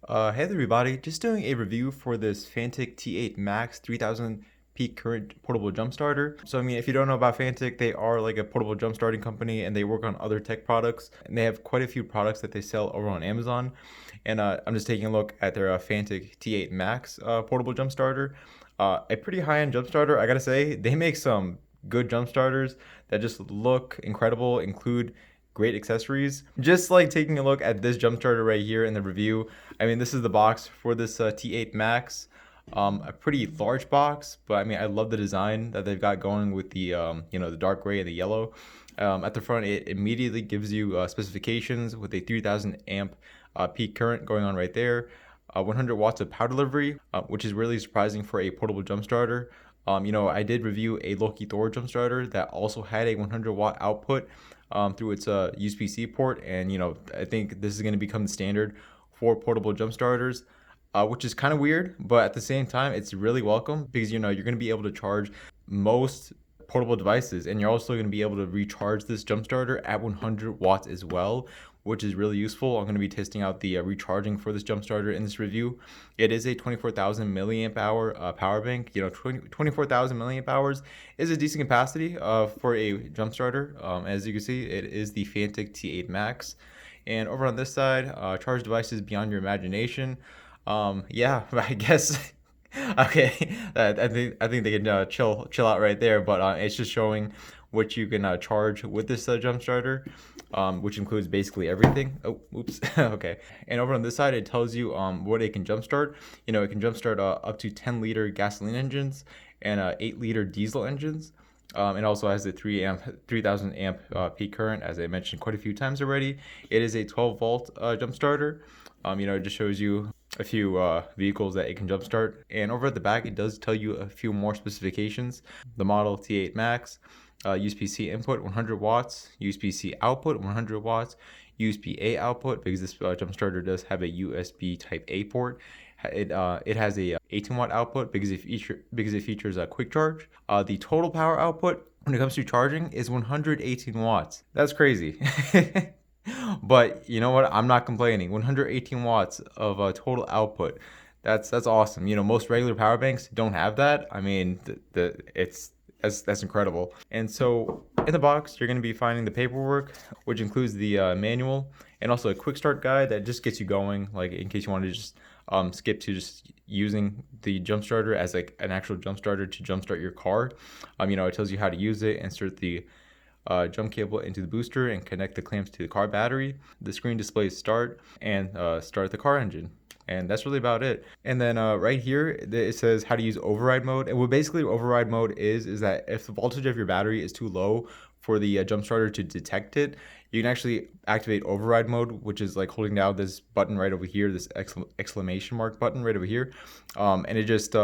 Hey there everybody, just doing a review for this Fanttik T8 Max 3000 peak current portable jump starter. So I mean, if you don't know about Fanttik, they are like a portable jump starting company and they work on other tech products. And they have quite a few products that they sell over on Amazon. And I'm just taking a look at their Fanttik T8 Max portable jump starter. A pretty high-end jump starter, I gotta say. They make some good jump starters that just look incredible, include great accessories. Just like taking a look at this jump starter right here in the review. I mean, this is the box for this T8 Max. A pretty large box, but I mean, I love the design that they've got going with the the dark gray and the yellow. At the front, it immediately gives you specifications with a 3000 amp peak current going on right there. 100 watts of power delivery, which is really surprising for a portable jump starter. I did review a Loki Thor jump starter that also had a 100 watt output through its USB-C port, and I think this is going to become the standard for portable jump starters, which is kind of weird, but at the same time, it's really welcome because you're going to be able to charge most portable devices, and you're also going to be able to recharge this jump starter at 100 watts as well, which is really useful. I'm going to be testing out the recharging for this jump starter in this review. It is a 24,000 milliamp hour power bank. 24,000 milliamp hours is a decent capacity for a jump starter. As you can see, it is the Fanttik T8 Max. And over on this side, charge devices beyond your imagination. Yeah, I guess. Okay, I think they can chill out right there, but it's just showing what you can charge with this jump starter, which includes basically everything. Oh, oops. Okay, and over on this side, it tells you what it can jumpstart. It can jumpstart up to 10-liter gasoline engines and 8-liter diesel engines. It also has a 3000 amp peak current, as I mentioned quite a few times already. It is a 12-volt jump starter. It just shows you a few vehicles that it can jumpstart. And over at the back, it does tell you a few more specifications. The model T8 Max, USB-C input 100 watts, USB-C output 100 watts, USB-A output, because this jump starter does have a USB Type A port. It has a 18 watt output because it features a quick charge. The total power output when it comes to charging is 118 watts. That's crazy. But you know what? I'm not complaining. 118 watts of total output. That's awesome. Most regular power banks don't have that. I mean, that's incredible. And so in the box, you're going to be finding the paperwork, which includes the manual and also a quick start guide that just gets you going, like in case you want to just skip to just using the jump starter as like an actual jump starter to jumpstart your car. It tells you how to use it, insert the jump cable into the booster and connect the clamps to the car battery. The screen displays start and start the car engine. And that's really about it. And then right here, it says how to use override mode. And what basically override mode is that if the voltage of your battery is too low for the jump starter to detect it, you can actually activate override mode, which is like holding down this button right over here, this exclamation mark button right over here. And it just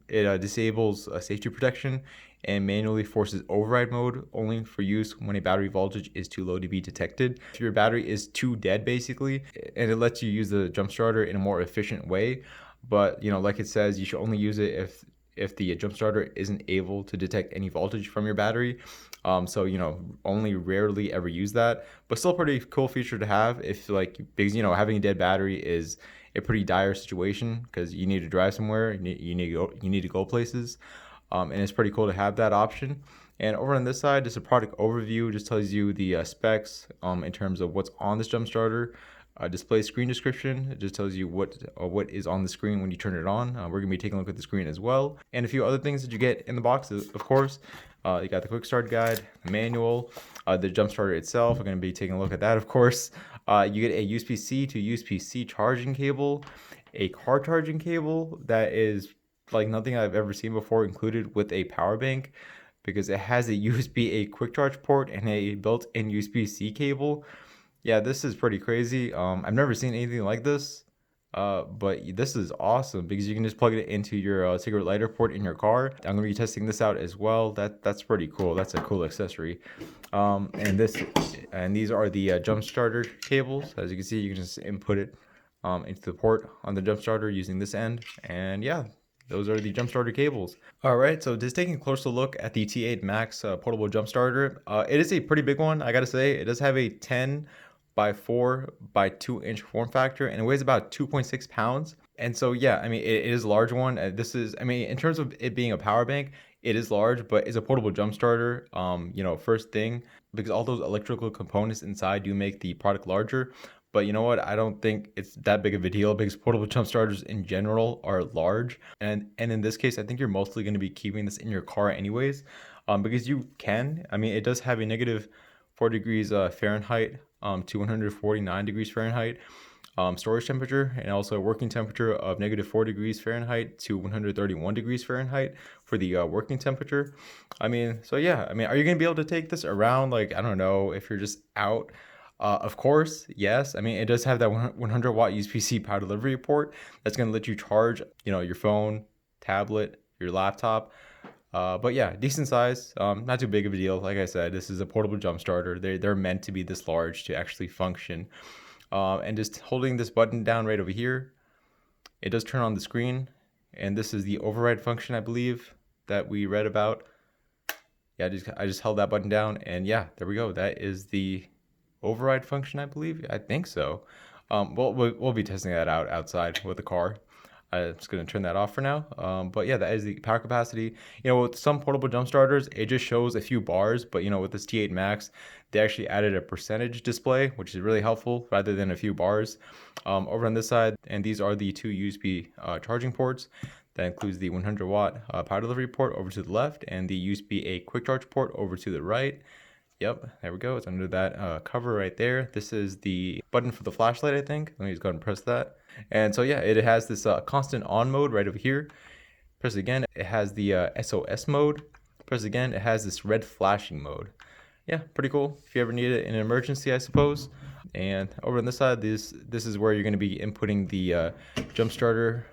disables safety protection and manually forces override mode only for use when a battery voltage is too low to be detected. If your battery is too dead, basically, and it lets you use the jump starter in a more efficient way. But like it says, you should only use it if the jump starter isn't able to detect any voltage from your battery. So only rarely ever use that, but still pretty cool feature to have if because having a dead battery is a pretty dire situation because you need to drive somewhere, you need to go places. And it's pretty cool to have that option. And over on this side, just a product overview, just tells you the specs in terms of what's on this jump starter. Display screen description, it just tells you what is on the screen when you turn it on. We're gonna be taking a look at the screen as well, and a few other things that you get in the box. Of course, you got the quick start guide, the manual, the jump starter itself. We're gonna be taking a look at that, of course. You get a USB-C to USB-C charging cable, a car charging cable that is like nothing I've ever seen before, included with a power bank, because it has a USB-A quick charge port and a built-in USB-C cable. Yeah, this is pretty crazy. I've never seen anything like this, but this is awesome because you can just plug it into your cigarette lighter port in your car. I'm gonna be testing this out as well. That's pretty cool. That's a cool accessory. And these are the jump starter cables. As you can see, you can just input it into the port on the jump starter using this end, and yeah. Those are the jump starter cables. All right, so just taking a closer look at the T8 Max portable jump starter. It is a pretty big one, I gotta say. It does have a 10 by 4 by 2 inch form factor, and it weighs about 2.6 pounds. And so yeah, I mean it is a large one. This is, I mean, in terms of it being a power bank, it is large, but it's a portable jump starter. You know, first thing, because all those electrical components inside do make the product larger. But you know what? I don't think it's that big of a deal because portable jump starters in general are large. And in this case, I think you're mostly going to be keeping this in your car anyways, because you can. I mean, it does have a negative 4 degrees Fahrenheit to 149 degrees Fahrenheit storage temperature, and also a working temperature of negative 4 degrees Fahrenheit to 131 degrees Fahrenheit for the working temperature. I mean, so yeah, I mean, are you going to be able to take this around? Like, I don't know, if you're just out. Of course, yes. I mean, it does have that 100 watt USB-C power delivery port that's going to let you charge, you know, your phone, tablet, your laptop. But yeah, decent size, not too big of a deal. Like I said, this is a portable jump starter. They're meant to be this large to actually function. And just holding this button down right over here, it does turn on the screen. And this is the override function, I believe, that we read about. Yeah, I just held that button down, and yeah, there we go. That is the override function, I believe. I think so. We'll be testing that out outside with the car. I'm just going to turn that off for now. But yeah, that is the power capacity. You know, with some portable jump starters, it just shows a few bars. But, you know, with this T8 Max, they actually added a percentage display, which is really helpful rather than a few bars. Over on this side, and these are the two USB charging ports. That includes the 100 watt power delivery port over to the left and the USB-A quick charge port over to the right. Yep, there we go. It's under that cover right there. This is the button for the flashlight, I think. Let me just go ahead and press that. And so yeah, it has this constant on mode right over here. Press again, it has the SOS mode. Press again, it has this red flashing mode. Yeah, pretty cool. If you ever need it in an emergency, I suppose. And over on this side, this is where you're going to be inputting the jump starter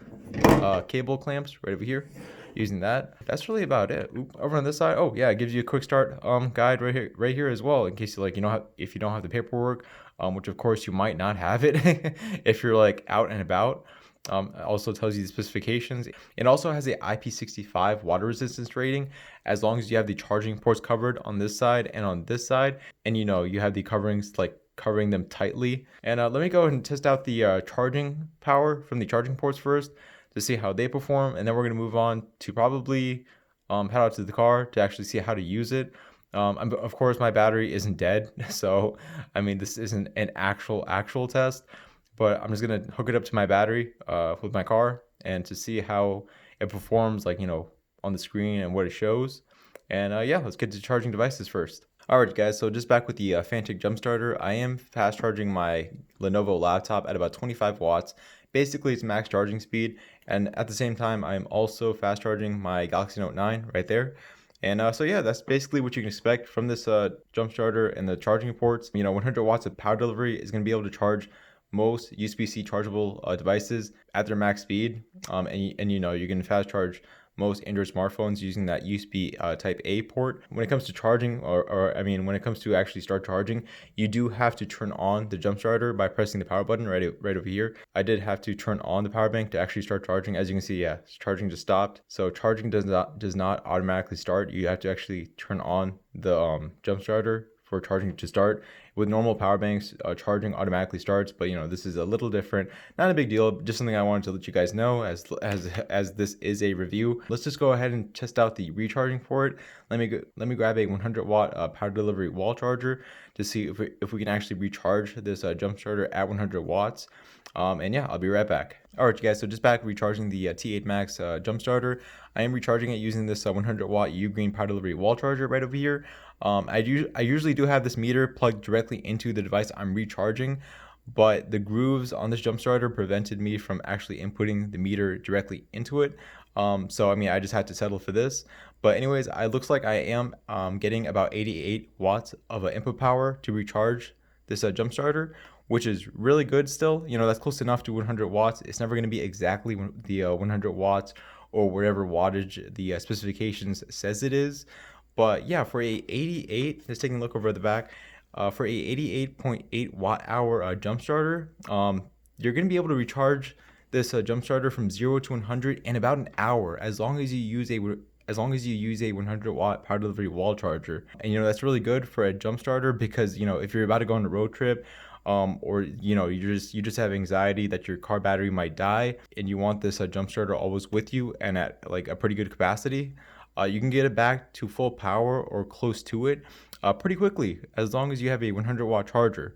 cable clamps right over here. Using that, that's really about it. Over on this side, oh yeah, it gives you a quick start guide right here as well, in case you if you don't have the paperwork, which of course you might not have it if you're like out and about. It also tells you the specifications. It also has a IP65 water resistance rating, as long as you have the charging ports covered on this side and on this side, and you know you have the coverings like covering them tightly. And let me go ahead and test out the charging power from the charging ports first, to see how they perform, and then we're going to move on to probably head out to the car to actually see how to use it. Of course, my battery isn't dead, so I mean, this isn't an actual test, but I'm just going to hook it up to my battery with my car, and to see how it performs, like, you know, on the screen and what it shows. And yeah, let's get to charging devices first. Alright guys, so just back with the Fanttik jump starter. I am fast charging my Lenovo laptop at about 25 watts. Basically, it's max charging speed, and at the same time, I'm also fast charging my Galaxy Note 9 right there. And so yeah, that's basically what you can expect from this jump starter and the charging ports. You know, 100 watts of power delivery is going to be able to charge most USB-C chargeable devices at their max speed. And you know, you can fast charge most Android smartphones using that USB type A port. When it comes to charging, or I mean, when it comes to actually start charging, you do have to turn on the jump starter by pressing the power button right over here. I did have to turn on the power bank to actually start charging. As you can see, yeah, charging just stopped. So charging does not automatically start. You have to actually turn on the jump starter for charging to start. With normal power banks, charging automatically starts, but you know, this is a little different. Not a big deal, just something I wanted to let you guys know as this is a review. Let's just go ahead and test out the recharging for it. Let me grab a 100 watt power delivery wall charger to see if we can actually recharge this jump starter at 100 watts. And yeah, I'll be right back. Alright guys, so just back recharging the T8 Max jump starter. I am recharging it using this 100 watt Ugreen power delivery wall charger right over here. I usually do have this meter plugged directly into the device I'm recharging, but the grooves on this jump starter prevented me from actually inputting the meter directly into it. So I mean, I just had to settle for this. But anyways, it looks like I am getting about 88 watts of input power to recharge this jump starter, which is really good still. You know, that's close enough to 100 watts. It's never going to be exactly the 100 watts or whatever wattage the specifications says it is. But yeah, for a 88, just taking a look over the back, for a 88.8 watt hour jump starter, you're going to be able to recharge this jump starter from 0 to 100 in about an hour, as long as you use a 100 watt power delivery wall charger. And you know, that's really good for a jump starter, because you know, if you're about to go on a road trip, or you just have anxiety that your car battery might die, and you want this jump starter always with you and at like a pretty good capacity, you can get it back to full power or close to it pretty quickly, as long as you have a 100-watt charger.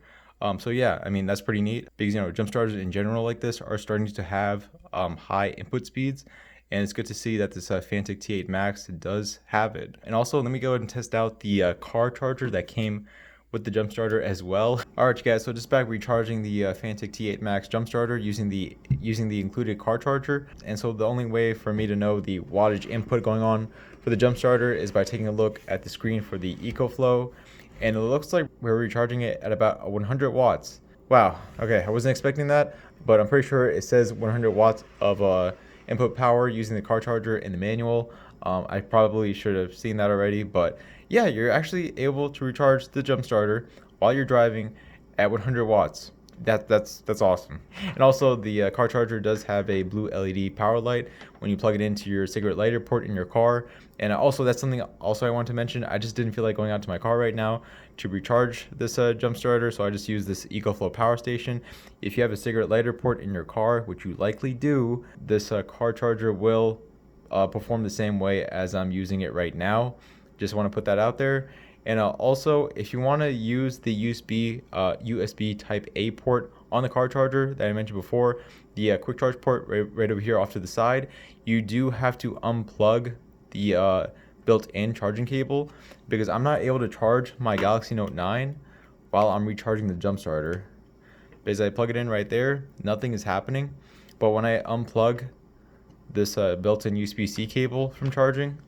So yeah, I mean, that's pretty neat, because jump starters in general like this are starting to have high input speeds, and it's good to see that this Fanttik T8 Max does have it. And also, let me go ahead and test out the car charger that came with the jump starter as well. Alright guys, so just back recharging the Fanttik T8 Max jump starter using the included car charger. And so the only way for me to know the wattage input going on for the jump starter is by taking a look at the screen for the EcoFlow, and it looks like we're recharging it at about 100 watts. Wow, okay, I wasn't expecting that, but I'm pretty sure it says 100 watts of input power using the car charger in the manual. I probably should have seen that already, but yeah, you're actually able to recharge the jump starter while you're driving at 100 watts. That's awesome. And also, the car charger does have a blue LED power light when you plug it into your cigarette lighter port in your car. And also, that's something also I want to mention. I just didn't feel like going out to my car right now to recharge this jump starter, so I just use this EcoFlow power station. If you have a cigarette lighter port in your car, which you likely do, this car charger will perform the same way as I'm using it right now. Just want to put that out there. And also, if you want to use the USB Type A port on the car charger that I mentioned before, the quick charge port right over here off to the side, you do have to unplug the built-in charging cable, because I'm not able to charge my Galaxy Note 9 while I'm recharging the jump starter. Because I plug it in right there, nothing is happening. But when I unplug this built-in USB-C cable from charging,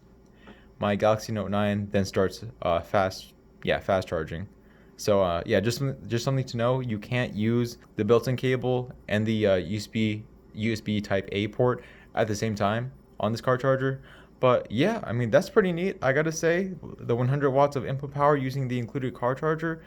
my Galaxy Note 9 then starts fast charging. So yeah, just something to know. You can't use the built-in cable and the USB Type A port at the same time on this car charger. But yeah, I mean, that's pretty neat, I gotta say. The 100 watts of input power using the included car charger,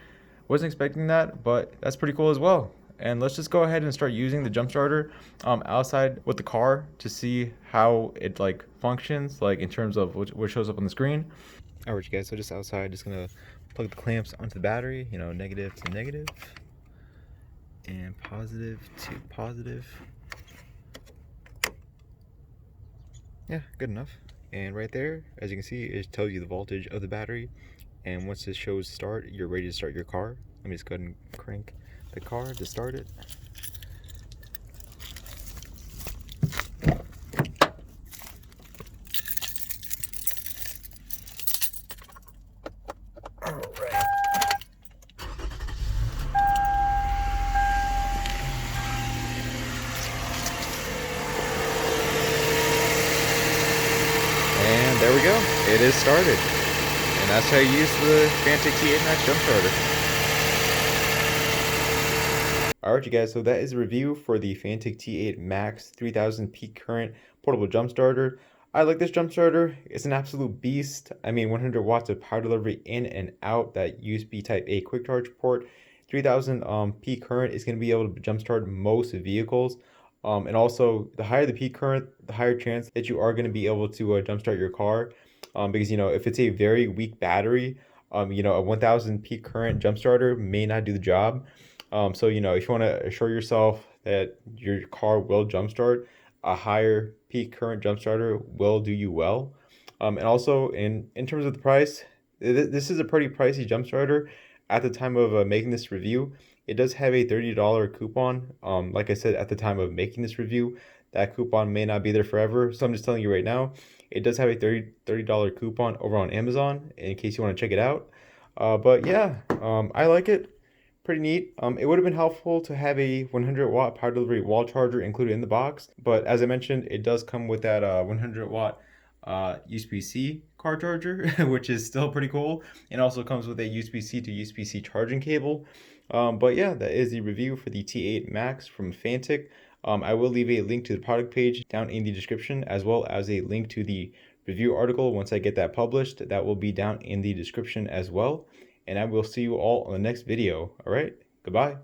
wasn't expecting that, but that's pretty cool as well. And let's just go ahead and start using the jump starter outside with the car to see how it like functions, like in terms of what shows up on the screen. All right, you guys, so just outside, just gonna plug the clamps onto the battery, negative to negative and positive to positive. Yeah, good enough. And right there, as you can see, it tells you the voltage of the battery. And once this shows start, you're ready to start your car. Let me just go ahead and crank the car to start it. Alright. And there we go. It is started. And that's how you use the Fanttik T8 Max jump starter. Alright, you guys, so that is a review for the Fanttik T8 Max 3000 peak current portable jump starter. I like this jump starter. It's an absolute beast. I mean, 100 watts of power delivery in and out that USB Type A quick charge port. 3000 peak current is going to be able to jump start most vehicles. And also, the higher the peak current, the higher chance that you are going to be able to jump start your car. Because, if it's a very weak battery, a 1000 peak current jump starter may not do the job. So, if you want to assure yourself that your car will jumpstart, a higher peak current jump starter will do you well. And also, in terms of the price, this is a pretty pricey jump starter. At the time of making this review, it does have a $30 coupon. Like I said, at the time of making this review, that coupon may not be there forever. So I'm just telling you right now, it does have a $30 coupon over on Amazon in case you want to check it out. But yeah, I like it. Pretty neat. It would have been helpful to have a 100 watt power delivery wall charger included in the box, but as I mentioned, it does come with that 100 watt USB-C car charger, which is still pretty cool, and also comes with a USB-C to USB-C charging cable. But yeah, that is the review for the T8 Max from Fanttik. I will leave a link to the product page down in the description, as well as a link to the review article once I get that published. That will be down in the description as well. And I will see you all on the next video. All right, goodbye.